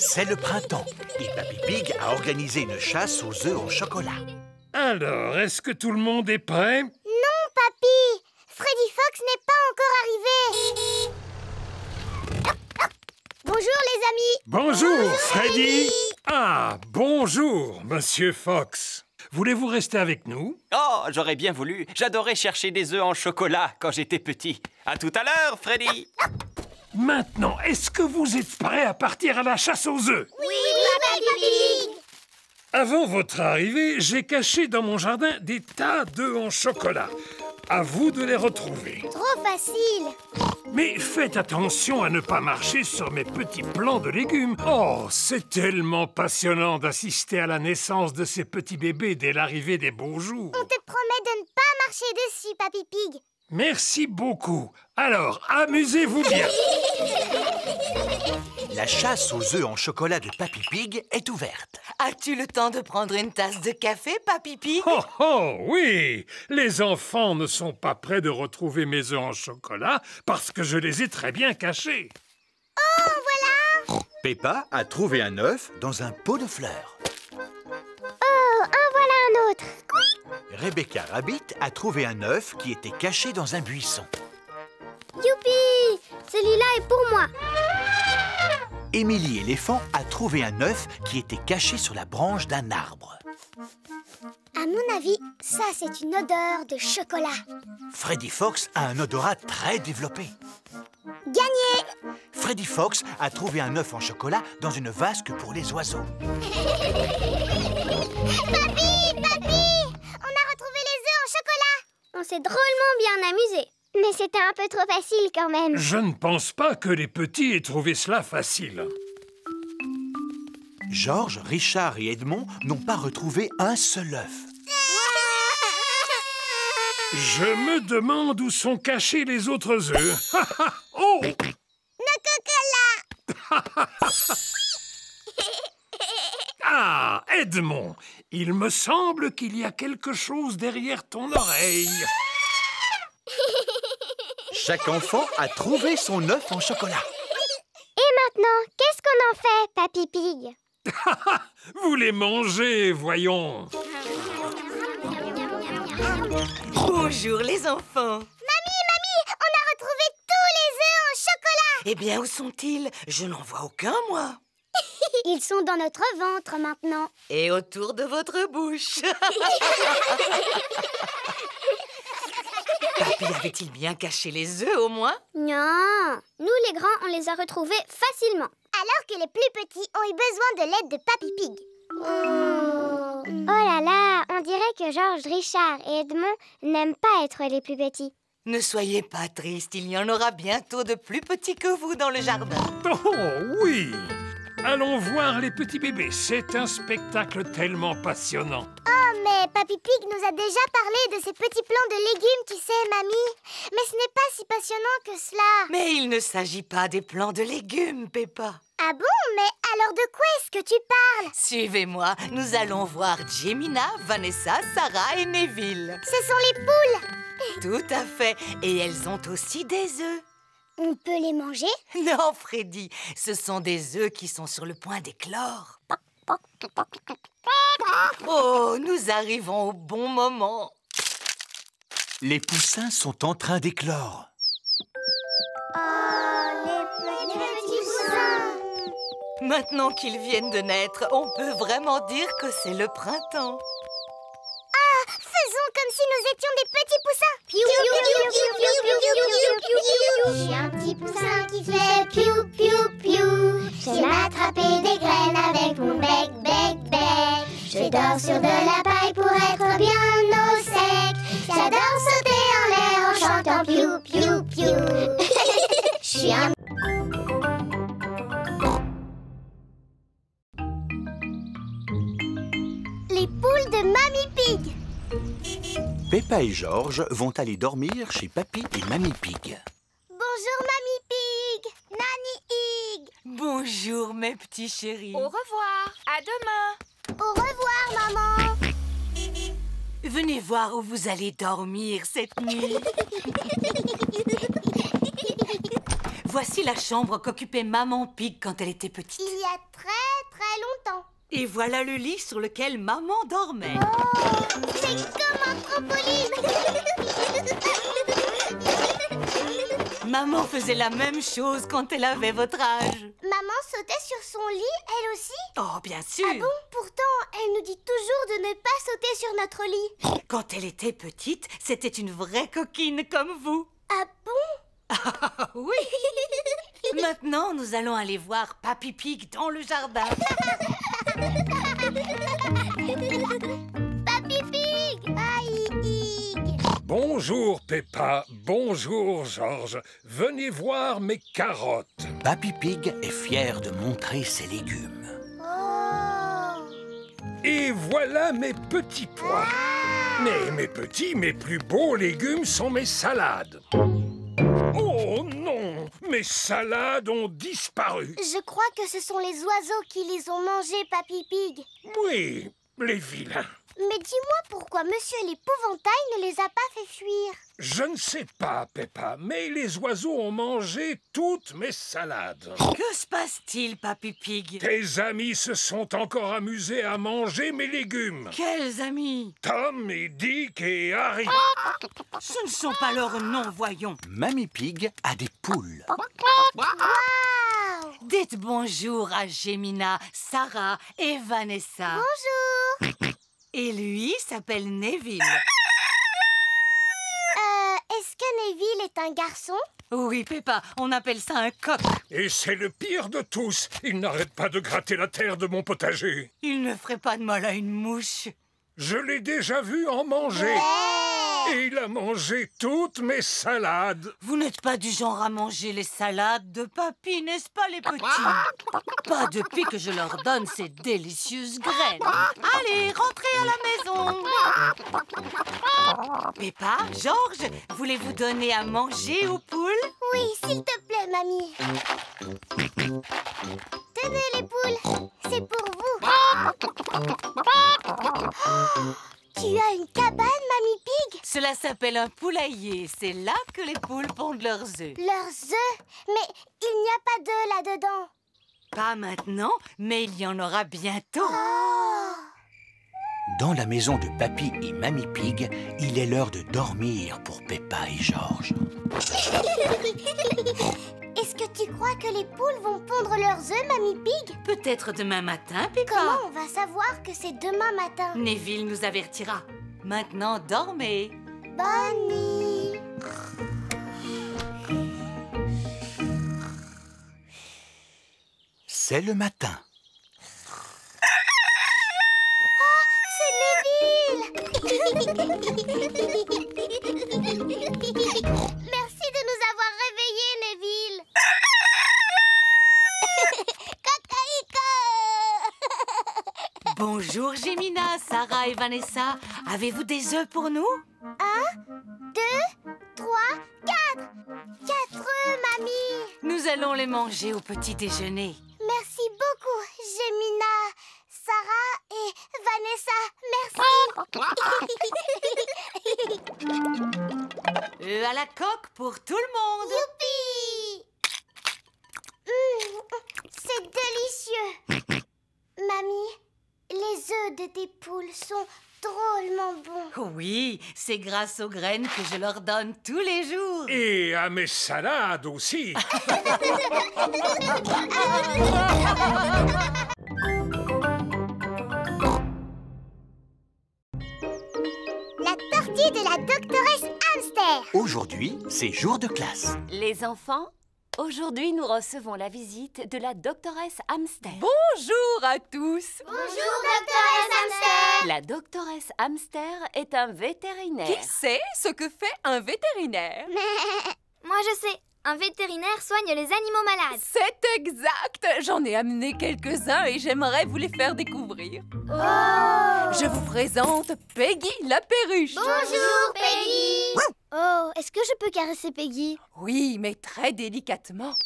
C'est le printemps et Papy Pig a organisé une chasse aux œufs en chocolat. Alors, est-ce que tout le monde est prêt? Non, Papy! Freddy Fox n'est pas encore arrivé. Bonjour, les amis! Bonjour, Freddy! Ah, bonjour, Monsieur Fox. Voulez-vous rester avec nous? Oh, j'aurais bien voulu. J'adorais chercher des œufs en chocolat quand j'étais petit. À tout à l'heure, Freddy! Maintenant, est-ce que vous êtes prêts à partir à la chasse aux œufs? Oui, Papy Pig! Avant votre arrivée, j'ai caché dans mon jardin des tas d'œufs en chocolat. À vous de les retrouver. Trop facile! Mais faites attention à ne pas marcher sur mes petits plants de légumes. Oh, c'est tellement passionnant d'assister à la naissance de ces petits bébés dès l'arrivée des beaux jours. On te promet de ne pas marcher dessus, Papy Pig. Merci beaucoup. Alors, amusez-vous bien. La chasse aux œufs en chocolat de Papy Pig est ouverte. As-tu le temps de prendre une tasse de café, Papy Pig? Oh, oh, oui! Les enfants ne sont pas prêts de retrouver mes œufs en chocolat parce que je les ai très bien cachés. Oh, voilà! Peppa a trouvé un œuf dans un pot de fleurs. Oh, en voilà un autre. Rebecca Rabbit a trouvé un œuf qui était caché dans un buisson. Youpi! Celui-là est pour moi. Émilie Éléphant a trouvé un œuf qui était caché sur la branche d'un arbre. À mon avis, ça, c'est une odeur de chocolat. Freddy Fox a un odorat très développé. Gagné! Freddy Fox a trouvé un œuf en chocolat dans une vasque pour les oiseaux. Papy! Papy! On a retrouvé les œufs en chocolat! On s'est drôlement bien amusés. Mais c'était un peu trop facile quand même. Je ne pense pas que les petits aient trouvé cela facile. Georges, Richard et Edmond n'ont pas retrouvé un seul œuf. Je me demande où sont cachés les autres œufs. Oh! Nos cocolas! Ah, Edmond, il me semble qu'il y a quelque chose derrière ton oreille. Chaque enfant a trouvé son œuf en chocolat. Et maintenant, qu'est-ce qu'on en fait, Papy Pig? Vous les mangez, voyons. Bonjour, les enfants. Mamie, on a retrouvé tous les œufs en chocolat! Eh bien, où sont-ils? Je n'en vois aucun, moi. Ils sont dans notre ventre maintenant. Et autour de votre bouche. Papy avait-il bien caché les œufs, au moins? Non, nous les grands, on les a retrouvés facilement. Alors que les plus petits ont eu besoin de l'aide de Papy Pig. Oh là là, on dirait que Georges, Richard et Edmond n'aiment pas être les plus petits. Ne soyez pas triste, il y en aura bientôt de plus petits que vous dans le jardin. Oh oui! Allons voir les petits bébés. C'est un spectacle tellement passionnant. Oh, mais Papy Pig nous a déjà parlé de ces petits plants de légumes, tu sais, mamie. Mais ce n'est pas si passionnant que cela. Mais il ne s'agit pas des plants de légumes, Peppa. Ah bon? Mais alors de quoi est-ce que tu parles? Suivez-moi, nous allons voir Jemina, Vanessa, Sarah et Neville. Ce sont les poules. Tout à fait, et elles ont aussi des œufs. On peut les manger? Non, Freddy, ce sont des œufs qui sont sur le point d'éclore. Oh, nous arrivons au bon moment. Les poussins sont en train d'éclore. Oh, les petits poussins! Maintenant qu'ils viennent de naître, on peut vraiment dire que c'est le printemps. Ah, faisons comme si nous étions des petits poussins. Piou, piou, piou, piou, piou, piou, piou, piou, piou. Je suis un petit poussin qui fait piou, piou, piou. J'aime attraper des graines avec mon bec, bec, bec. Je dors sur de la paille pour être bien au sec. J'adore sauter en l'air en chantant piou, piou, piou. Je suis un... Les poules de Mamie Pig. Peppa et Georges vont aller dormir chez Papy et Mamie Pig. Bonjour Mamie Pig, Nanny Pig. Bonjour, mes petits chéris. Au revoir, à demain. Au revoir maman. Venez voir où vous allez dormir cette nuit. Voici la chambre qu'occupait Maman Pig quand elle était petite. Il y a très longtemps. Et voilà le lit sur lequel Maman dormait. Oh, c'est comme un trampoline. Maman faisait la même chose quand elle avait votre âge. Maman sautait sur son lit, elle aussi? Oh, bien sûr. Ah bon? Pourtant, elle nous dit toujours de ne pas sauter sur notre lit. Quand elle était petite, c'était une vraie coquine comme vous. Ah bon? Ah oui. Maintenant, nous allons aller voir Papy Pig dans le jardin. Papy Pig! Pig! Bonjour, Peppa. Bonjour, George. Venez voir mes carottes. Papy Pig est fier de montrer ses légumes. Oh! Et voilà mes petits pois. Mais mes petits, mes plus beaux légumes sont mes salades. Oh non! Mes salades ont disparu. Je crois que ce sont les oiseaux qui les ont mangés, Papy Pig. Oui, les vilains. Mais dis-moi pourquoi Monsieur l'Épouvantail ne les a pas fait fuir. Je ne sais pas, Peppa, mais les oiseaux ont mangé toutes mes salades. Que se passe-t-il, Papy Pig? Tes amis se sont encore amusés à manger mes légumes. Quels amis? Tom et Dick et Harry. Ce ne sont pas leurs noms, voyons. Mamie Pig a des poules. Wow! Dites bonjour à Gemina, Sarah et Vanessa. Bonjour! Et lui s'appelle Neville. Est-ce que Neville est un garçon? Oui, Peppa, on appelle ça un coq. Et c'est le pire de tous. Il n'arrête pas de gratter la terre de mon potager. Il ne ferait pas de mal à une mouche. Je l'ai déjà vu en manger. Et il a mangé toutes mes salades. Vous n'êtes pas du genre à manger les salades de papy, n'est-ce pas, les petits? Pas depuis que je leur donne ces délicieuses graines. Allez, rentrez à la maison. Peppa, George, voulez-vous donner à manger aux poules? Oui, s'il te plaît, mamie. Tenez les poules, c'est pour vous. Oh, tu as une cabane, Mamie Pig? Cela s'appelle un poulailler. C'est là que les poules pondent leurs œufs. Leurs œufs? Mais il n'y a pas d'œufs là-dedans. Pas maintenant, mais il y en aura bientôt. Oh. Dans la maison de Papy et Mamie Pig, il est l'heure de dormir pour Peppa et George. Est-ce que tu crois que les poules vont pondre leurs œufs, Mamie Pig? Peut-être demain matin, Peppa. Comment on va savoir que c'est demain matin? Neville nous avertira. Maintenant, dormez. Bonne nuit. C'est le matin. Merci de nous avoir réveillés, Neville. Bonjour, Gemina, Sarah et Vanessa. Avez-vous des œufs pour nous? 1, 2, 3, 4. 4 œufs, mamie. Nous allons les manger au petit déjeuner. Merci beaucoup, Gemina, Sarah et Vanessa. Merci. Œufs à la coque pour tout le monde. Youpi! C'est délicieux. Mamie, les œufs de tes poules sont drôlement bons. Oui, c'est grâce aux graines que je leur donne tous les jours. Et à mes salades aussi. La tortue de la doctoresse Hamster. Aujourd'hui, c'est jour de classe. Les enfants, aujourd'hui nous recevons la visite de la doctoresse Hamster. Bonjour à tous. Bonjour, doctoresse Hamster. La doctoresse Hamster est un vétérinaire. Qui sait ce que fait un vétérinaire? Moi, je sais. Un vétérinaire soigne les animaux malades. C'est exact. J'en ai amené quelques-uns et j'aimerais vous les faire découvrir. Oh! Je vous présente Peggy la perruche. Bonjour, Peggy. Oh, est-ce que je peux caresser Peggy? Oui, mais très délicatement.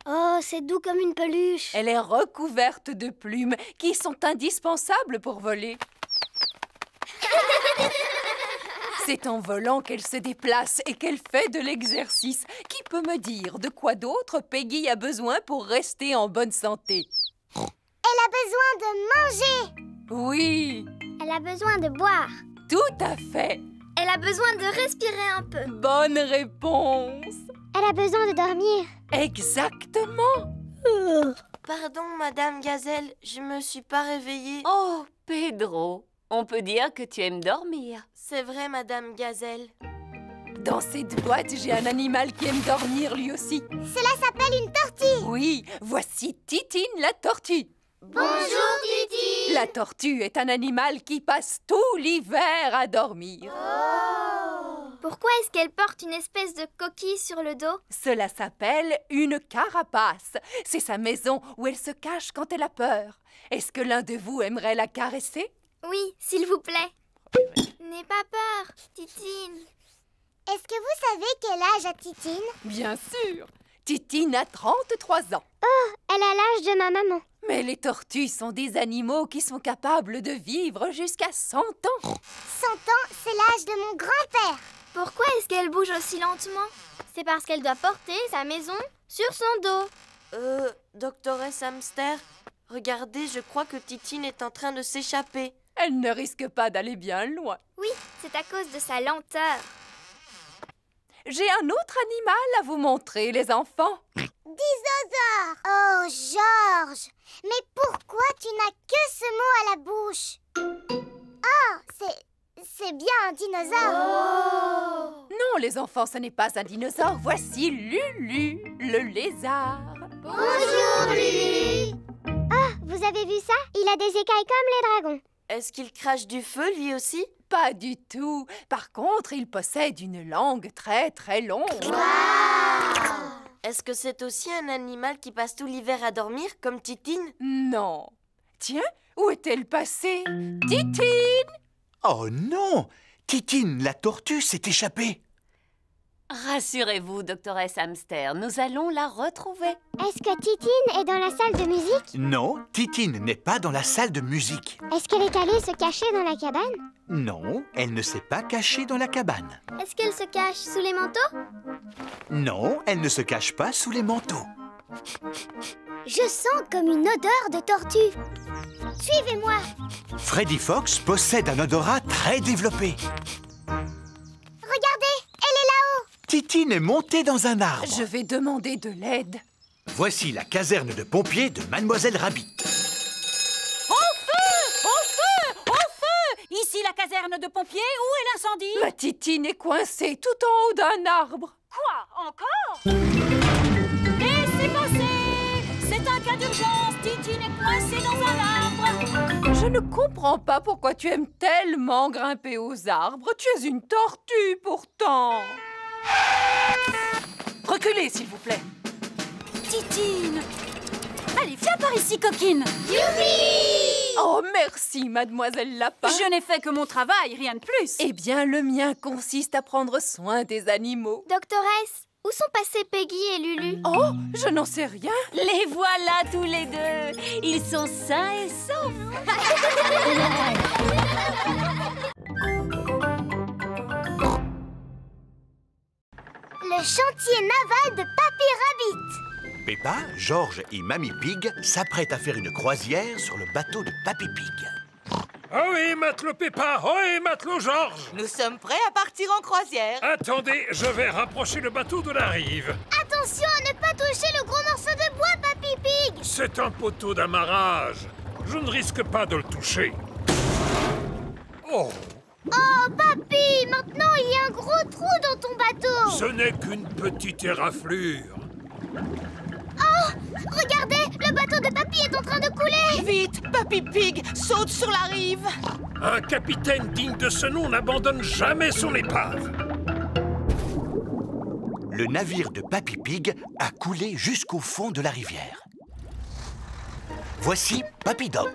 Oh, c'est doux comme une peluche. Elle est recouverte de plumes qui sont indispensables pour voler. C'est en volant qu'elle se déplace et qu'elle fait de l'exercice. Qui peut me dire de quoi d'autre Peggy a besoin pour rester en bonne santé? Elle a besoin de manger. Oui, Elle a besoin de boire. tout à fait. Elle a besoin de respirer un peu. Bonne réponse. Elle a besoin de dormir. Exactement. Pardon, Madame Gazelle, je me suis pas réveillée. Oh, Pedro, on peut dire que tu aimes dormir. C'est vrai, Madame Gazelle. Dans cette boîte, j'ai un animal qui aime dormir lui aussi. Cela s'appelle une tortue. Oui, voici Titine la tortue. Bonjour, Titi. La tortue est un animal qui passe tout l'hiver à dormir. Pourquoi est-ce qu'elle porte une espèce de coquille sur le dos? Cela s'appelle une carapace. C'est sa maison où elle se cache quand elle a peur. Est-ce que l'un de vous aimerait la caresser? Oui, s'il vous plaît. N'aie pas peur, Titine. Est-ce que vous savez quel âge a Titine? Bien sûr. Titine a 33 ans. Elle a l'âge de ma maman. Mais les tortues sont des animaux qui sont capables de vivre jusqu'à 100 ans. 100 ans, c'est l'âge de mon grand-père. Pourquoi est-ce qu'elle bouge aussi lentement? C'est parce qu'elle doit porter sa maison sur son dos. Doctoresse Hamster, regardez, je crois que Titine est en train de s'échapper. Elle ne risque pas d'aller bien loin. Oui, c'est à cause de sa lenteur. J'ai un autre animal à vous montrer, les enfants. Dinosaure. Oh, Georges, mais pourquoi tu n'as que ce mot à la bouche? Oh, c'est bien un dinosaure. Non, les enfants, ce n'est pas un dinosaure. Voici Lulu, le lézard. Bonjour, Lulu. Oh, vous avez vu ça? Il a des écailles comme les dragons. Est-ce qu'il crache du feu, lui aussi? Pas du tout. Par contre, il possède une langue très très longue. Est-ce que c'est aussi un animal qui passe tout l'hiver à dormir, comme Titine? Non. Tiens, où est-elle passée? Titine! Oh non! Titine, la tortue, s'est échappée. Rassurez-vous, doctoresse Hamster, nous allons la retrouver. Est-ce que Titine est dans la salle de musique? Non, Titine n'est pas dans la salle de musique. Est-ce qu'elle est allée se cacher dans la cabane? Non, elle ne s'est pas cachée dans la cabane. Est-ce qu'elle se cache sous les manteaux? Non, elle ne se cache pas sous les manteaux. Je sens comme une odeur de tortue. Suivez-moi. Freddy Fox possède un odorat très développé. Regardez, elle est là-haut. Titine est montée dans un arbre. Je vais demander de l'aide. Voici la caserne de pompiers de Mademoiselle Rabbit. Au feu! Au feu! Au feu! Ici la caserne de pompiers, où est l'incendie? Ma Titine est coincée tout en haut d'un arbre. Quoi? Encore? Laissez passer! C'est un cas d'urgence, Titine est coincée dans un arbre. Je ne comprends pas pourquoi tu aimes tellement grimper aux arbres. Tu es une tortue, pourtant. Reculez, s'il vous plaît. Titine! Allez, viens par ici, coquine! Oh, merci, mademoiselle Lapin. Je n'ai fait que mon travail, rien de plus. Eh bien, le mien consiste à prendre soin des animaux. Doctoresse, où sont passés Peggy et Lulu? Oh, je n'en sais rien. Les voilà tous les deux. Ils sont sains et saufs. Le chantier naval de Papy Rabbit. Peppa, George et Mamie Pig s'apprêtent à faire une croisière sur le bateau de Papy Pig. Ah oui, matelot Peppa. Ah oui, matelot George. Nous sommes prêts à partir en croisière. Attendez, je vais rapprocher le bateau de la rive. Attention à ne pas toucher le gros morceau de bois, Papy Pig. C'est un poteau d'amarrage. Je ne risque pas de le toucher. Oh, Oh, Papy, maintenant il y a un gros trou dans ton bateau. ce n'est qu'une petite éraflure. Regardez, le bateau de Papy est en train de couler. Vite, Papy Pig, saute sur la rive. Un capitaine digne de ce nom n'abandonne jamais son épave. Le navire de Papy Pig a coulé jusqu'au fond de la rivière. Voici Papy Dog.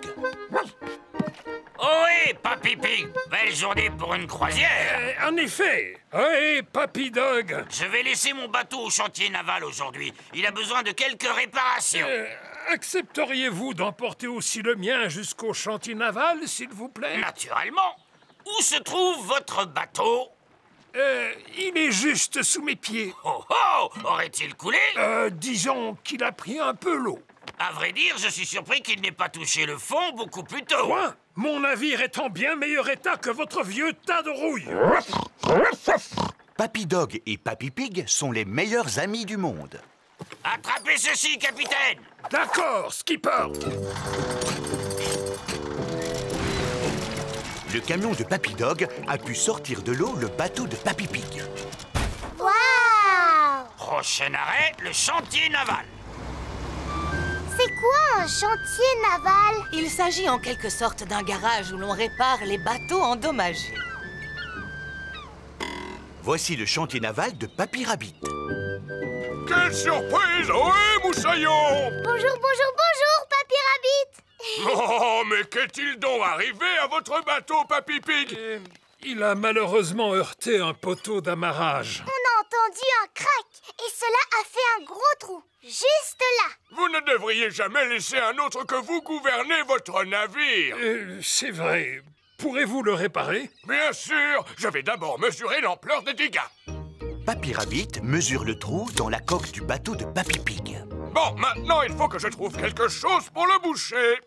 Ohé, Papy Pig, belle journée pour une croisière. En effet. Oui, Papy Dog. Je vais laisser mon bateau au chantier naval aujourd'hui. Il a besoin de quelques réparations. Accepteriez-vous d'emporter aussi le mien jusqu'au chantier naval, s'il vous plaît? Naturellement. Où se trouve votre bateau? Il est juste sous mes pieds. Oh oh! Aurait-il coulé? Disons qu'il a pris un peu l'eau. À vrai dire, je suis surpris qu'il n'ait pas touché le fond beaucoup plus tôt. Quoi? Mon navire est en bien meilleur état que votre vieux tas de rouille. Papy Dog et Papy Pig sont les meilleurs amis du monde. Attrapez ceci, capitaine! D'accord, skipper. Le camion de Papy Dog a pu sortir de l'eau le bateau de Papy Pig. Waouh! Prochain arrêt, le chantier naval. C'est quoi un chantier naval? Il s'agit en quelque sorte d'un garage où l'on répare les bateaux endommagés. Voici le chantier naval de Papy Rabbit. Quelle surprise! Ohé, moussaillon! Bonjour, bonjour, bonjour, Papy Rabbit! Oh, mais qu'est-il donc arrivé à votre bateau, Papy Pig? Il a malheureusement heurté un poteau d'amarrage. On a entendu un crack et cela a fait un gros trou, juste là. Vous ne devriez jamais laisser un autre que vous gouverner votre navire. C'est vrai. Pourrez-vous le réparer? Bien sûr. Je vais d'abord mesurer l'ampleur des dégâts. Papy Rabbit mesure le trou dans la coque du bateau de Papy Pig. Bon, maintenant, il faut que je trouve quelque chose pour le boucher.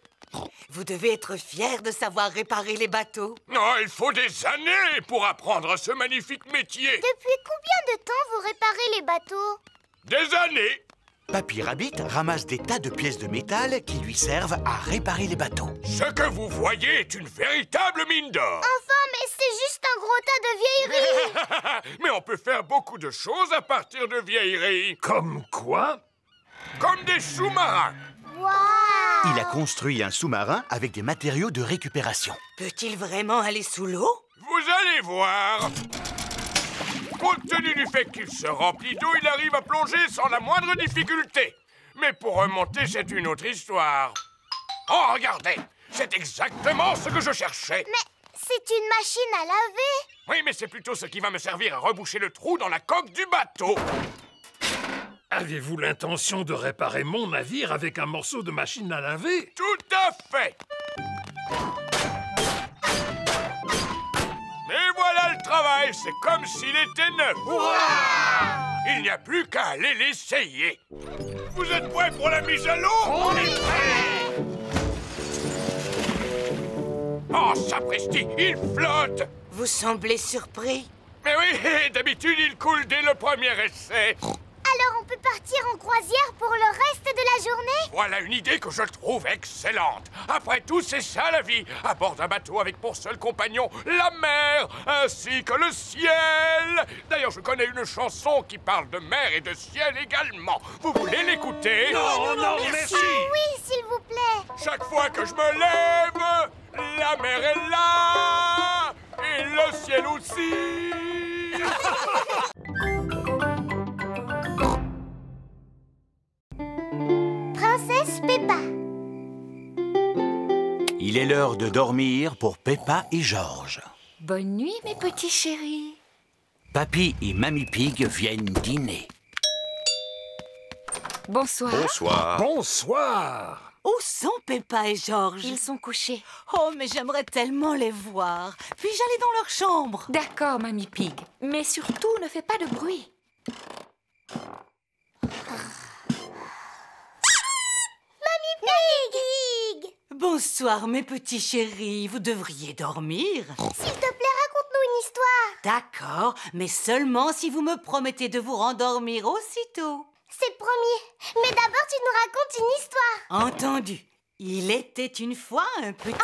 Vous devez être fier de savoir réparer les bateaux. Non, il faut des années pour apprendre ce magnifique métier. Depuis combien de temps vous réparez les bateaux? Des années. Papy Rabbit ramasse des tas de pièces de métal qui lui servent à réparer les bateaux. Ce que vous voyez est une véritable mine d'or. Enfin, mais c'est juste un gros tas de vieilleries. Mais on peut faire beaucoup de choses à partir de vieilleries. Comme quoi? Comme des sous-marins. Waouh! Il a construit un sous-marin avec des matériaux de récupération. Peut-il vraiment aller sous l'eau? Vous allez voir. Compte tenu du fait qu'il se remplit d'eau, il arrive à plonger sans la moindre difficulté. Mais pour remonter, c'est une autre histoire. Oh, regardez, c'est exactement ce que je cherchais. Mais c'est une machine à laver. Oui, mais c'est plutôt ce qui va me servir à reboucher le trou dans la coque du bateau. Avez-vous l'intention de réparer mon navire avec un morceau de machine à laver? Tout à fait. Mais voilà le travail, c'est comme s'il était neuf. Il n'y a plus qu'à aller l'essayer. Vous êtes prêts pour la mise à l'eau? On est prêts. Oh, sapristi, il flotte. Vous semblez surpris. Mais oui, d'habitude, il coule dès le premier essai. Alors on peut partir en croisière pour le reste de la journée? Voilà une idée que je trouve excellente. Après tout, c'est ça la vie. À bord d'un bateau avec pour seul compagnon la mer, ainsi que le ciel. D'ailleurs, je connais une chanson qui parle de mer et de ciel également. Vous voulez l'écouter? Non, merci. Oui, s'il vous plaît. Chaque fois que je me lève, la mer est là et le ciel aussi. Princesse Peppa. Il est l'heure de dormir pour Peppa et George. Bonne nuit, mes petits chéris. Papy et Mamie Pig viennent dîner. Bonsoir. Bonsoir. Bonsoir. Où sont Peppa et George? Ils sont couchés. Oh, mais j'aimerais tellement les voir. Puis-je aller dans leur chambre? D'accord, Mamie Pig. Mais surtout, ne fais pas de bruit. Mamie Pig! Bonsoir, mes petits chéris. Vous devriez dormir. S'il te plaît, raconte-nous une histoire. D'accord, mais seulement si vous me promettez de vous rendormir aussitôt. C'est promis. Mais d'abord, tu nous racontes une histoire. Entendu. Il était une fois un petit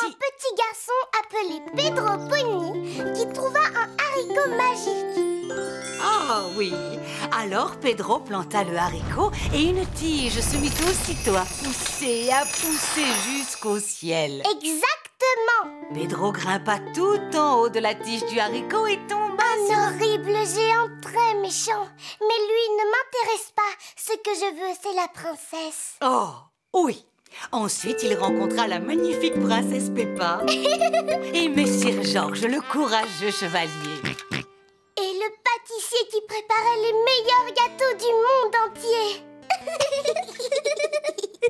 garçon appelé Pedro Pony qui trouva un haricot magique. Ah oui. Alors Pedro planta le haricot et une tige se mit aussitôt à pousser jusqu'au ciel. Exactement. Pedro grimpa tout en haut de la tige du haricot et tomba Un horrible géant très méchant. Mais lui ne m'intéresse pas. Ce que je veux, c'est la princesse. Oh, oui. Ensuite, il rencontra la magnifique princesse Peppa et Messire George, le courageux chevalier. Et le pâtissier qui préparait les meilleurs gâteaux du monde entier.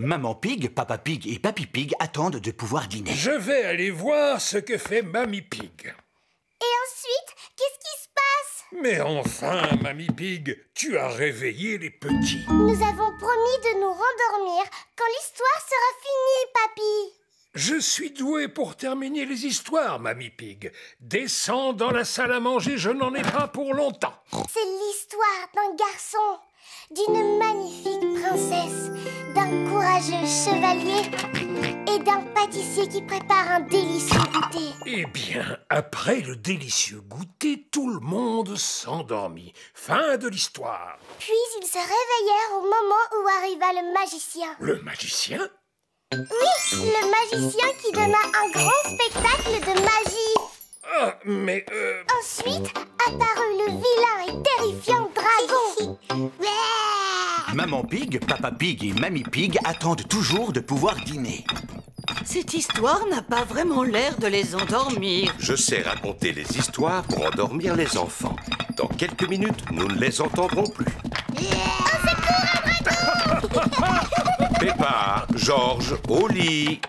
Maman Pig, Papa Pig et Papy Pig attendent de pouvoir dîner. Je vais aller voir ce que fait Mamie Pig. Et ensuite, qu'est-ce qui se passe? Mais enfin, Mamie Pig, tu as réveillé les petits. Nous avons promis de nous rendormir quand l'histoire sera finie, Papy. Je suis doué pour terminer les histoires, Mamie Pig. Descends dans la salle à manger, je n'en ai pas pour longtemps. C'est l'histoire d'un garçon, d'une magnifique princesse, d'un courageux chevalier et d'un pâtissier qui prépare un délicieux goûter. Eh bien, après le délicieux goûter, tout le monde s'endormit. Fin de l'histoire. Puis ils se réveillèrent au moment où arriva le magicien. Le magicien? Oui, le magicien qui donna un grand spectacle de magie. Ah, mais Ensuite apparut le vilain et terrifiant dragon. Maman Pig, Papa Pig et Mamie Pig attendent toujours de pouvoir dîner. Cette histoire n'a pas vraiment l'air de les endormir. Je sais raconter les histoires pour endormir les enfants. Dans quelques minutes, nous ne les entendrons plus. Peppa, Georges, au lit.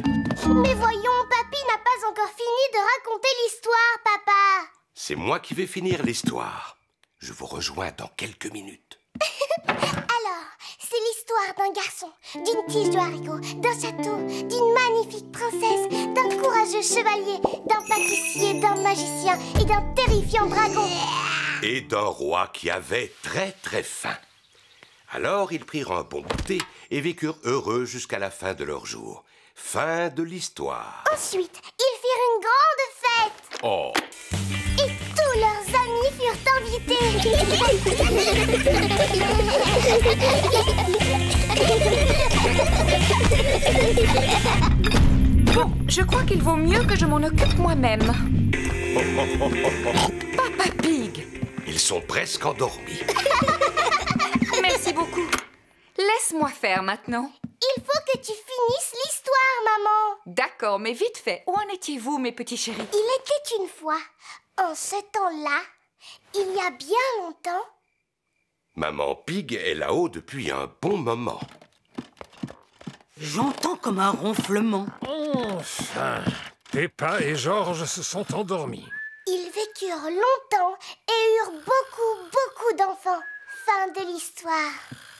Mais voyons, Papy n'a pas encore fini de raconter l'histoire, papa. C'est moi qui vais finir l'histoire. Je vous rejoins dans quelques minutes. Alors, c'est l'histoire d'un garçon, d'une tige de haricots, d'un château, d'une magnifique princesse, d'un courageux chevalier, d'un pâtissier, d'un magicien et d'un terrifiant dragon. Et d'un roi qui avait très très faim. Alors ils prirent un bon goûter et vécurent heureux jusqu'à la fin de leur jour. Fin de l'histoire. Ensuite, ils firent une grande fête. Oh, Et tous leurs amis furent invités. Bon, je crois qu'il vaut mieux que je m'en occupe moi-même. Papa Pig, ils sont presque endormis. merci beaucoup. Laisse-moi faire maintenant. Il faut que tu finisses l'histoire, maman. D'accord, mais vite fait. Où en étiez-vous, mes petits chéris? Il était une fois, en ce temps-là, il y a bien longtemps. Maman Pig est là-haut depuis un bon moment. J'entends comme un ronflement. enfin, Peppa et Georges se sont endormis. Ils vécurent longtemps et eurent beaucoup d'enfants. Fin de l'histoire.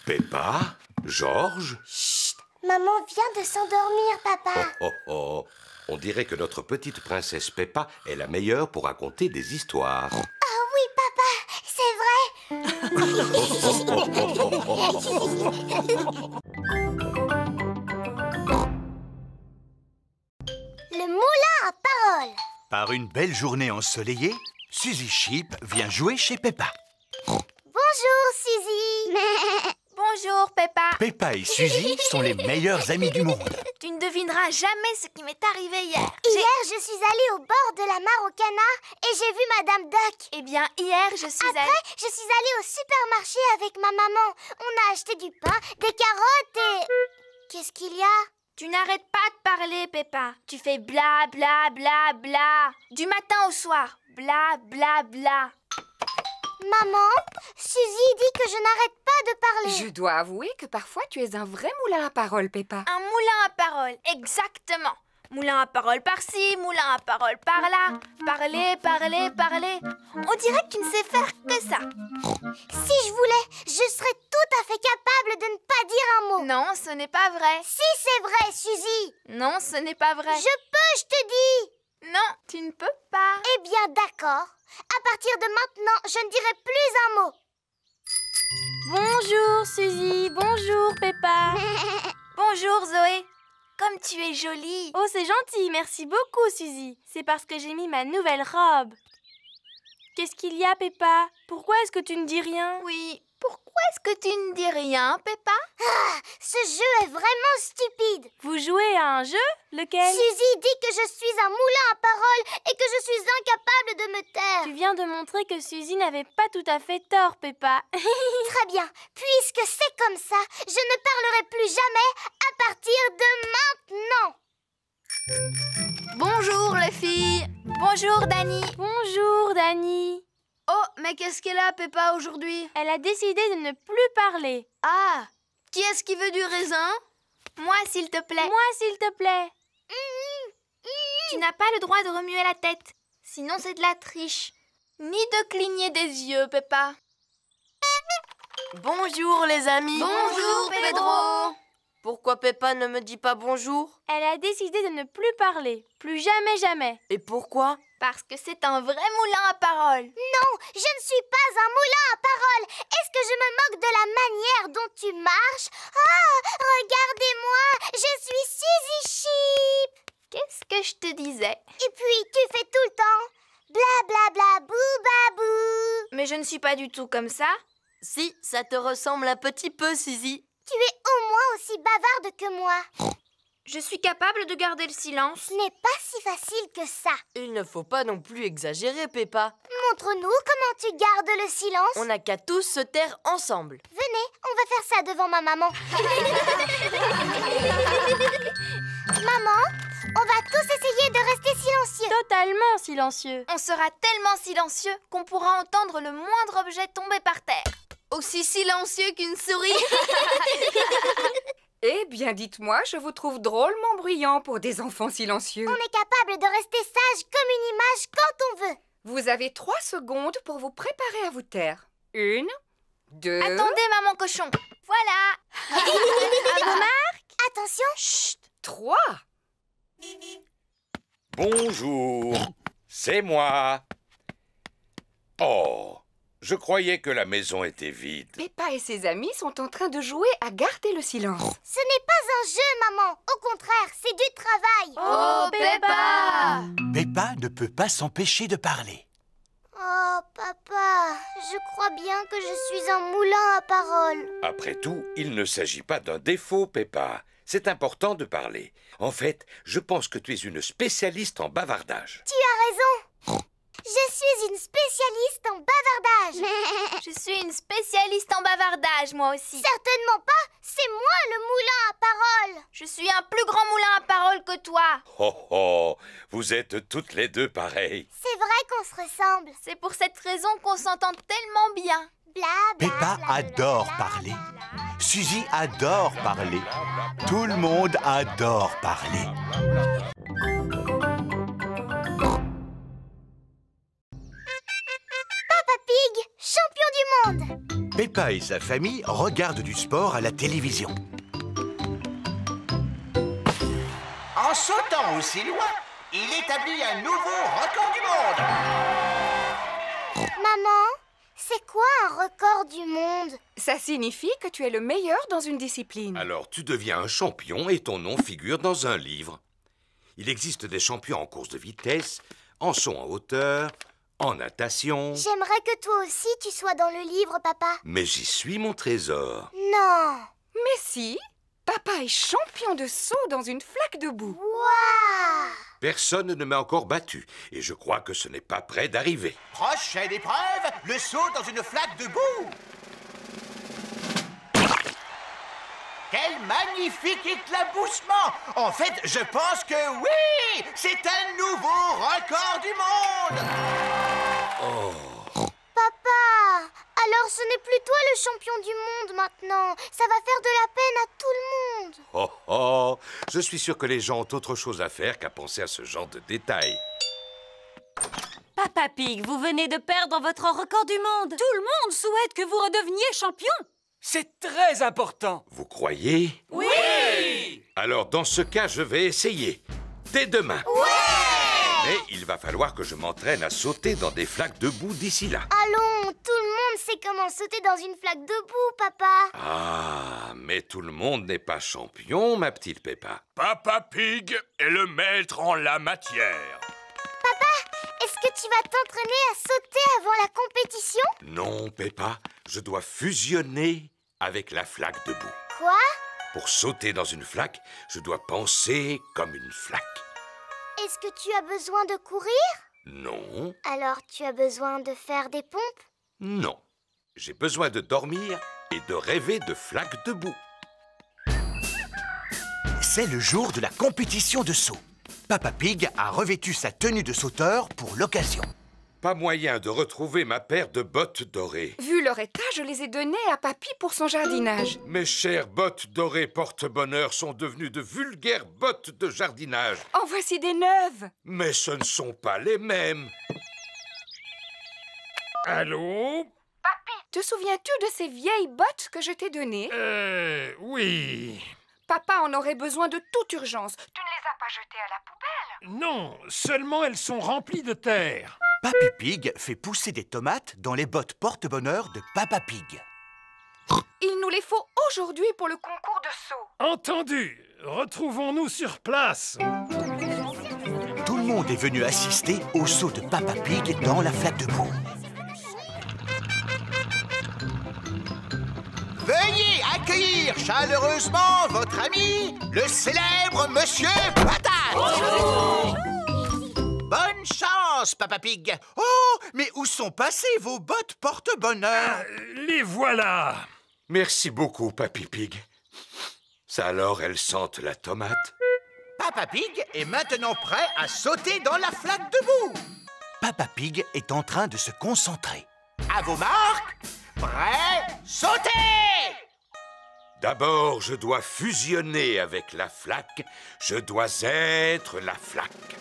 Peppa, Georges. Chut, maman vient de s'endormir, papa. Oh. On dirait que notre petite princesse Peppa est la meilleure pour raconter des histoires. Ah oui, papa, c'est vrai. Le moulin à paroles. Par une belle journée ensoleillée, Suzy Sheep vient jouer chez Peppa. Bonjour, Suzy. Bonjour, Peppa. Peppa et Suzy sont les meilleurs amis du monde. Tu ne devineras jamais ce qui m'est arrivé hier. Hier, je suis allée au bord de la mare au canard et j'ai vu Madame Duck. Eh bien, hier, je suis allée... Après, je suis allée au supermarché avec ma maman. On a acheté du pain, des carottes et... Qu'est-ce qu'il y a? Tu n'arrêtes pas de parler, Peppa. Tu fais bla bla bla bla. Du matin au soir. Bla bla bla. Maman, Suzy dit que je n'arrête pas de parler. Je dois avouer que parfois tu es un vrai moulin à paroles, Peppa. Un moulin à paroles, exactement. Moulin à paroles par-ci, moulin à paroles par-là. Parler, parler, parler. On dirait que tu ne sais faire que ça. Si je voulais, je serais tout à fait capable de ne pas dire un mot. Non, ce n'est pas vrai. Si c'est vrai, Suzy. Non, ce n'est pas vrai. Je peux, je te dis. Non, tu ne peux pas. Eh bien, d'accord. À partir de maintenant, je ne dirai plus un mot. Bonjour, Suzy. Bonjour, Peppa. Bonjour, Zoé. Comme tu es jolie. Oh, c'est gentil. Merci beaucoup, Suzy. C'est parce que j'ai mis ma nouvelle robe. Qu'est-ce qu'il y a, Peppa? Pourquoi est-ce que tu ne dis rien? Oui, pourquoi est-ce que tu ne dis rien, Peppa? Ah, ce jeu est vraiment stupide. Vous jouez à un jeu? Lequel? Suzy dit que je suis un moulin à paroles et que je suis incapable de me taire. Tu viens de montrer que Suzy n'avait pas tout à fait tort, Peppa. Très bien. Puisque c'est comme ça, je ne parlerai plus jamais à partir de maintenant. Bonjour, les filles. Bonjour, Dani. Bonjour, Dani. Oh, mais qu'est-ce qu'elle a, Peppa, aujourd'hui? Elle a décidé de ne plus parler. Ah, qui est-ce qui veut du raisin? Moi, s'il te plaît. Moi, s'il te plaît. Tu n'as pas le droit de remuer la tête. Sinon, c'est de la triche. Ni de cligner des yeux, Peppa. Bonjour les amis. Bonjour, Pedro. Pourquoi Peppa ne me dit pas bonjour? Elle a décidé de ne plus parler. Plus jamais, jamais. Et pourquoi? Parce que c'est un vrai moulin à paroles. Non, je ne suis pas un moulin à paroles. Est-ce que je me moque de la manière dont tu marches? Ah, regardez-moi, je suis Suzy Sheep. Qu'est-ce que je te disais? Et puis, tu fais tout le temps bla bla bla bou babou. Mais je ne suis pas du tout comme ça. Si, ça te ressemble un petit peu, Suzy. Tu es au moins aussi bavarde que moi. Je suis capable de garder le silence. Ce n'est pas si facile que ça. Il ne faut pas non plus exagérer, Peppa. Montre-nous comment tu gardes le silence. On n'a qu'à tous se taire ensemble. Venez, on va faire ça devant ma maman. Maman, on va tous essayer de rester silencieux. Totalement silencieux. On sera tellement silencieux qu'on pourra entendre le moindre objet tomber par terre. Aussi silencieux qu'une souris. Eh bien, dites-moi, je vous trouve drôlement bruyant pour des enfants silencieux. On est capable de rester sage comme une image quand on veut. Vous avez 3 secondes pour vous préparer à vous taire. 1, 2... Attendez, maman cochon. Voilà. À vos marques. Attention. Chut, 3. Bonjour, c'est moi. Oh, je croyais que la maison était vide. Peppa et ses amis sont en train de jouer à garder le silence. Ce n'est pas un jeu, maman. Au contraire, c'est du travail. Oh, Peppa! Peppa ne peut pas s'empêcher de parler. Oh, papa, je crois bien que je suis un moulin à paroles. Après tout, il ne s'agit pas d'un défaut, Peppa. C'est important de parler. En fait, je pense que tu es une spécialiste en bavardage. Tu as raison. Je suis une spécialiste en bavardage. Je suis une spécialiste en bavardage, moi aussi. Certainement pas. C'est moi le moulin à paroles. Je suis un plus grand moulin à paroles que toi. Oh oh, vous êtes toutes les deux pareilles. C'est vrai qu'on se ressemble. C'est pour cette raison qu'on s'entend tellement bien. Bla, bla, Peppa bla, adore bla, parler. bla, bla. Suzy adore parler. Tout le monde adore parler. Papa Pig, champion du monde. Peppa et sa famille regardent du sport à la télévision. En sautant aussi loin, il établit un nouveau record du monde. Maman, c'est quoi un record du monde? Ça signifie que tu es le meilleur dans une discipline. Alors tu deviens un champion et ton nom figure dans un livre. Il existe des champions en course de vitesse, en saut en hauteur, en natation. J'aimerais que toi aussi tu sois dans le livre, papa. Mais j'y suis, mon trésor. Non. Mais si, papa est champion de saut dans une flaque de boue. Waouh! Personne ne m'a encore battu et je crois que ce n'est pas près d'arriver. Prochaine épreuve, le saut dans une flaque de boue. Quel magnifique éclaboussement! En fait, je pense que oui! C'est un nouveau record du monde! Oh. Papa, alors ce n'est plus toi le champion du monde maintenant. Ça va faire de la peine à tout le monde. Oh oh, je suis sûr que les gens ont autre chose à faire qu'à penser à ce genre de détails. Papa Pig, vous venez de perdre votre record du monde. Tout le monde souhaite que vous redeveniez champion. C'est très important. Vous croyez? Oui! Alors dans ce cas, je vais essayer. Dès demain. Ouais! Mais il va falloir que je m'entraîne à sauter dans des flaques de boue d'ici là. Allons, tout le monde sait comment sauter dans une flaque de boue, papa. Ah, mais tout le monde n'est pas champion, ma petite Peppa. Papa Pig est le maître en la matière. Papa, est-ce que tu vas t'entraîner à sauter avant la compétition? Non, Peppa, je dois fusionner avec la flaque de boue. Quoi? Pour sauter dans une flaque, je dois penser comme une flaque. Est-ce que tu as besoin de courir? Non, Alors tu as besoin de faire des pompes? non. J'ai besoin de dormir et de rêver de flaques de boue. C'est le jour de la compétition de saut. Papa Pig a revêtu sa tenue de sauteur pour l'occasion. Pas moyen de retrouver ma paire de bottes dorées. Vu leur état, je les ai données à Papy pour son jardinage. Mes chères bottes dorées porte-bonheur sont devenues de vulgaires bottes de jardinage. En voici des neuves. Mais ce ne sont pas les mêmes. Allô? Papy, te souviens-tu de ces vieilles bottes que je t'ai données? Oui. Papa en aurait besoin de toute urgence. Tu ne les as pas jetées à la poubelle? Non, seulement elles sont remplies de terre. Papy Pig fait pousser des tomates dans les bottes porte-bonheur de Papa Pig. Il nous les faut aujourd'hui pour le concours de saut. Entendu. Retrouvons-nous sur place. Tout le monde est venu assister au saut de Papa Pig dans la flaque de boue. Veuillez accueillir chaleureusement votre ami, le célèbre Monsieur Patate. Bonne chance, Papa Pig. Oh, mais où sont passées vos bottes porte-bonheur? Les voilà. Merci beaucoup, Papy Pig. Ça alors, elles sentent la tomate? Papa Pig est maintenant prêt à sauter dans la flaque de boue. Papa Pig est en train de se concentrer. À vos marques, prêt, sautez! D'abord, je dois fusionner avec la flaque. Je dois être la flaque.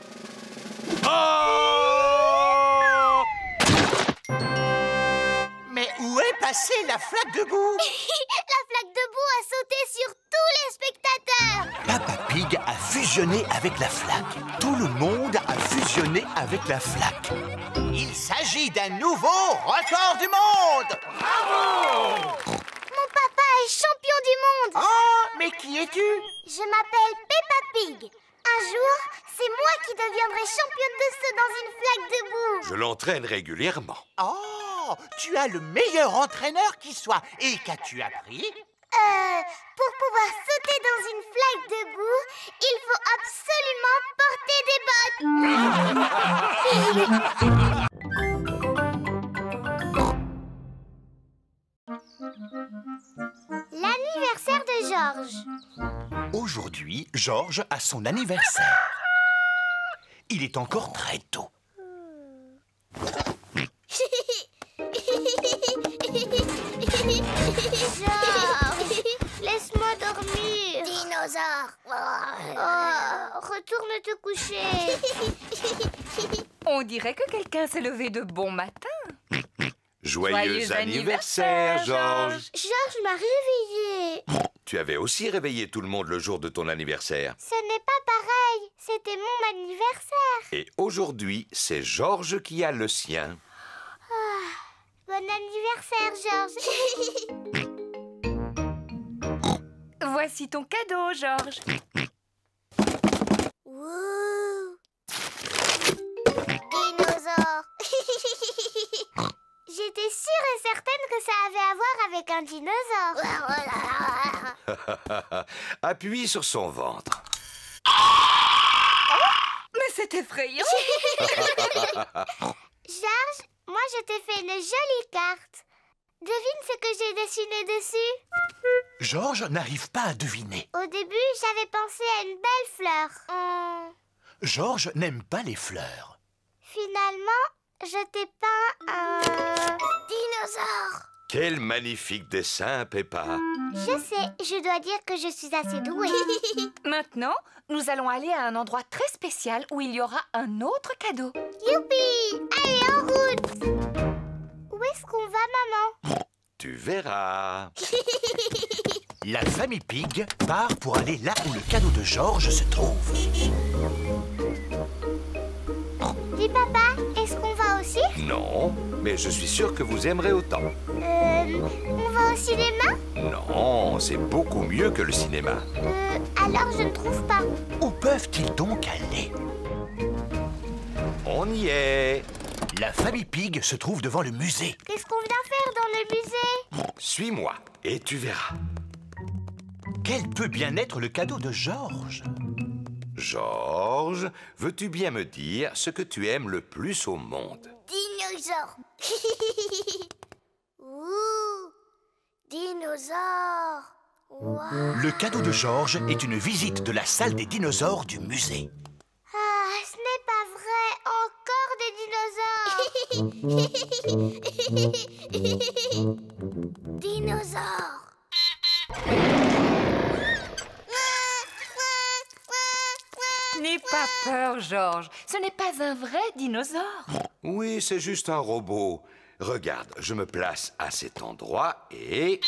Oh! Mais où est passée la flaque de boue? La flaque de boue a sauté sur tous les spectateurs. Papa Pig a fusionné avec la flaque. Tout le monde a fusionné avec la flaque. Il s'agit d'un nouveau record du monde. Bravo! Mon papa est champion du monde. Oh, mais qui es-tu? Je m'appelle Peppa Pig. Un jour, c'est moi qui deviendrai championne de saut dans une flaque de boue. Je l'entraîne régulièrement. Oh, tu as le meilleur entraîneur qui soit. Et qu'as-tu appris? Pour pouvoir sauter dans une flaque de boue, il faut absolument porter des bottes. L'anniversaire de Georges. Aujourd'hui, Georges a son anniversaire. Il est encore très tôt. Georges, laisse-moi dormir. Dinosaure. Oh, retourne te coucher. On dirait que quelqu'un s'est levé de bon matin. Joyeux anniversaire, Georges. Georges m'a réveillée. Tu avais aussi réveillé tout le monde le jour de ton anniversaire. Ce n'est pas pareil. C'était mon anniversaire. Et aujourd'hui, c'est Georges qui a le sien. Bon anniversaire, Georges. Voici ton cadeau, Georges. Wouh! Dinosaure. J'étais sûre et certaine que ça avait à voir avec un dinosaure. Appuie sur son ventre. Mais c'est effrayant. Georges, moi je t'ai fait une jolie carte. Devine ce que j'ai dessiné dessus. Georges n'arrive pas à deviner. Au début, j'avais pensé à une belle fleur. Georges n'aime pas les fleurs. Finalement, je t'ai peint un dinosaure. Quel magnifique dessin, Peppa. Je sais, je dois dire que je suis assez douée. Maintenant, nous allons aller à un endroit très spécial où il y aura un autre cadeau. Youpi! Allez, en route! Où est-ce qu'on va, maman? Tu verras. La famille Pig part pour aller là où le cadeau de Georges se trouve. Dis, papa, est-ce qu'on va au cirque? Non, mais je suis sûr que vous aimerez autant. On va au cinéma? Non, c'est beaucoup mieux que le cinéma. Alors je ne trouve pas. Où peuvent-ils donc aller? On y est. La famille Pig se trouve devant le musée. Qu'est-ce qu'on vient faire dans le musée? Suis-moi et tu verras. Quel peut bien être le cadeau de Georges? Georges, veux-tu bien me dire ce que tu aimes le plus au monde? Dinosaure. Ouh, dinosaure. Wow. Le cadeau de Georges est une visite de la salle des dinosaures du musée. Ah, ce n'est pas vrai. Encore des dinosaures. Dinosaures. N'aie pas peur, Georges. Ce n'est pas un vrai dinosaure. Oui, c'est juste un robot. Regarde, je me place à cet endroit et...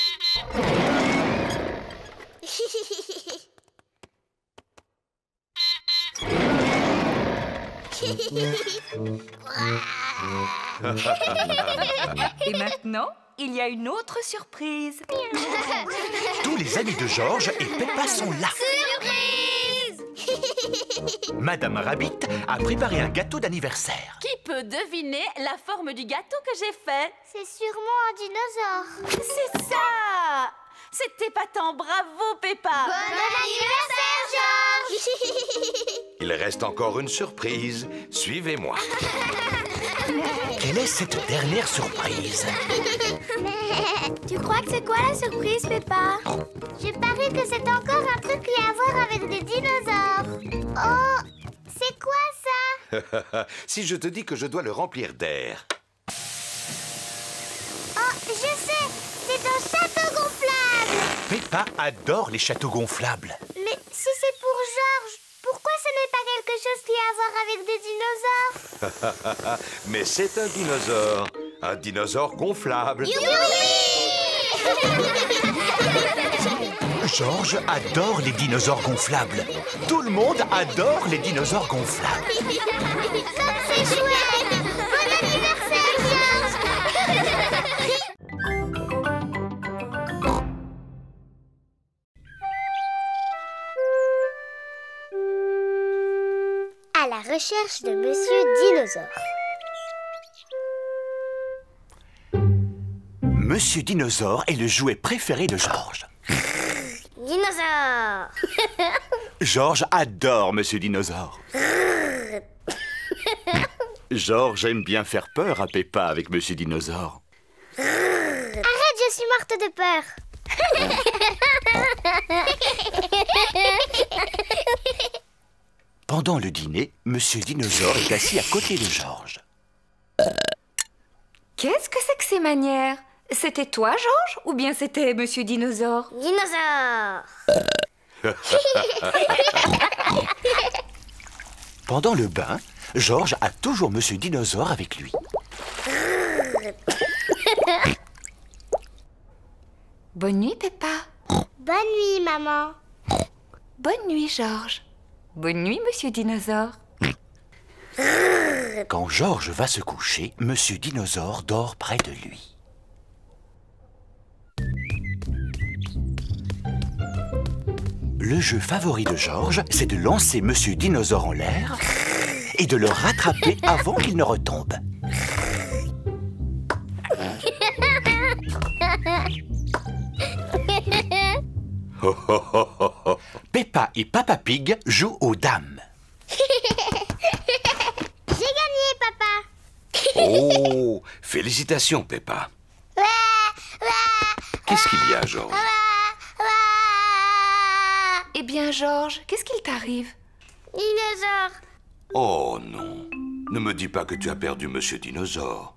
Et maintenant, il y a une autre surprise. Tous les amis de Georges et Peppa sont là. Surprise! Madame Rabbit a préparé un gâteau d'anniversaire. Qui peut deviner la forme du gâteau que j'ai fait? C'est sûrement un dinosaure. C'est ça! C'est épatant, bravo Peppa! Bon anniversaire, Georges! Il reste encore une surprise. Suivez-moi. Quelle est cette dernière surprise? Tu crois que c'est quoi la surprise, Peppa? Je parie que c'est encore un truc qui a à voir avec des dinosaures. Oh, c'est quoi ça? Si je te dis que je dois le remplir d'air. Oh, je sais, c'est un château gonflable. Peppa adore les châteaux gonflables. Mais si c'est pour Georges, pourquoi ce n'est pas quelque chose qui a à voir avec des dinosaures? Mais c'est un dinosaure. Un dinosaure gonflable. Georges adore les dinosaures gonflables. Tout le monde adore les dinosaures gonflables. Comme c'est chouette! Bon anniversaire, Georges! À la recherche de Monsieur Dinosaure. Monsieur Dinosaure est le jouet préféré de Georges. Dinosaure! Georges adore Monsieur Dinosaure. Georges aime bien faire peur à Peppa avec Monsieur Dinosaure. Arrête, je suis morte de peur. Pendant le dîner, Monsieur Dinosaure est assis à côté de Georges. Qu'est-ce que c'est que ces manières? C'était toi, Georges, ou bien c'était Monsieur Dinosaure? Dinosaure! Pendant le bain, Georges a toujours Monsieur Dinosaure avec lui. Bonne nuit, Peppa. Bonne nuit, maman. Bonne nuit, Georges. Bonne nuit, Monsieur Dinosaure. Quand Georges va se coucher, Monsieur Dinosaure dort près de lui. Le jeu favori de Georges, c'est de lancer Monsieur Dinosaure en l'air et de le rattraper avant qu'il ne retombe. Peppa et Papa Pig jouent aux dames. J'ai gagné, papa. Oh, félicitations, Peppa. Qu'est-ce qu'il y a, Georges? Eh bien, Georges, qu'est-ce qu'il t'arrive? Dinosaure. Oh non, ne me dis pas que tu as perdu Monsieur Dinosaure.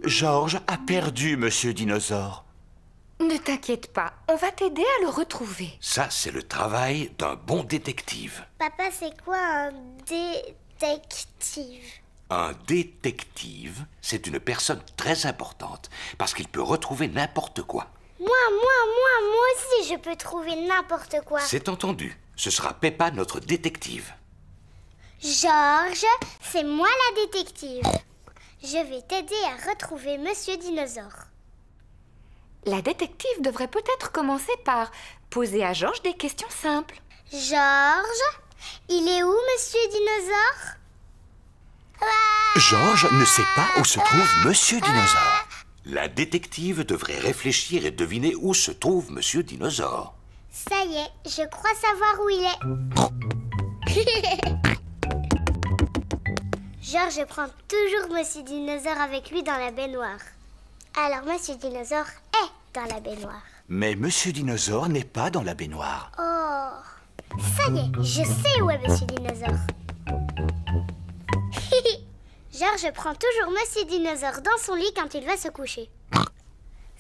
Georges a perdu Monsieur Dinosaure. Ne t'inquiète pas, on va t'aider à le retrouver. Ça, c'est le travail d'un bon détective. Papa, c'est quoi un détective? Un détective, c'est une personne très importante parce qu'il peut retrouver n'importe quoi. Moi aussi, je peux trouver n'importe quoi. C'est entendu. Ce sera Peppa, notre détective. Georges, c'est moi la détective. Je vais t'aider à retrouver Monsieur Dinosaure. La détective devrait peut-être commencer par poser à Georges des questions simples. Georges, il est où, Monsieur Dinosaure? Georges ne sait pas où se trouve Monsieur Dinosaure. La détective devrait réfléchir et deviner où se trouve Monsieur Dinosaure. Ça y est, je crois savoir où il est. Georges prend toujours Monsieur Dinosaure avec lui dans la baignoire. Alors Monsieur Dinosaure est dans la baignoire. Mais Monsieur Dinosaure n'est pas dans la baignoire. Oh, ça y est, je sais où est Monsieur Dinosaure. Georges prend toujours Monsieur Dinosaure dans son lit quand il va se coucher.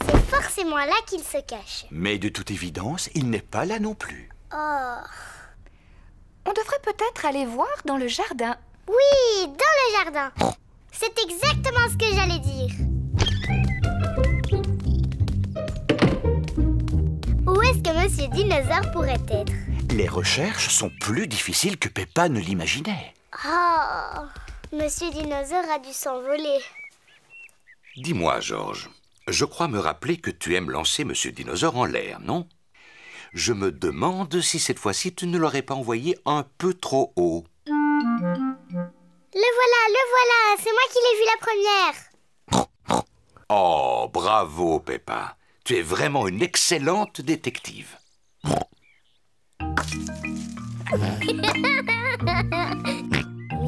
C'est forcément là qu'il se cache. Mais de toute évidence, il n'est pas là non plus. Oh. On devrait peut-être aller voir dans le jardin. Oui, dans le jardin. C'est exactement ce que j'allais dire. Où est-ce que Monsieur Dinosaure pourrait être? Les recherches sont plus difficiles que Peppa ne l'imaginait. Oh, Monsieur Dinosaure a dû s'envoler. Dis-moi, Georges, je crois me rappeler que tu aimes lancer Monsieur Dinosaure en l'air, non? Je me demande si cette fois-ci tu ne l'aurais pas envoyé un peu trop haut. Le voilà, c'est moi qui l'ai vu la première. Oh, bravo, Peppa. Tu es vraiment une excellente détective.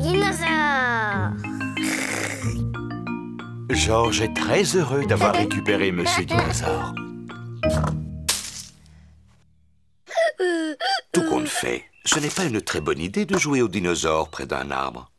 Dinosaure. Georges est très heureux d'avoir récupéré Monsieur Dinosaure. Tout compte fait, ce n'est pas une très bonne idée de jouer au dinosaure près d'un arbre.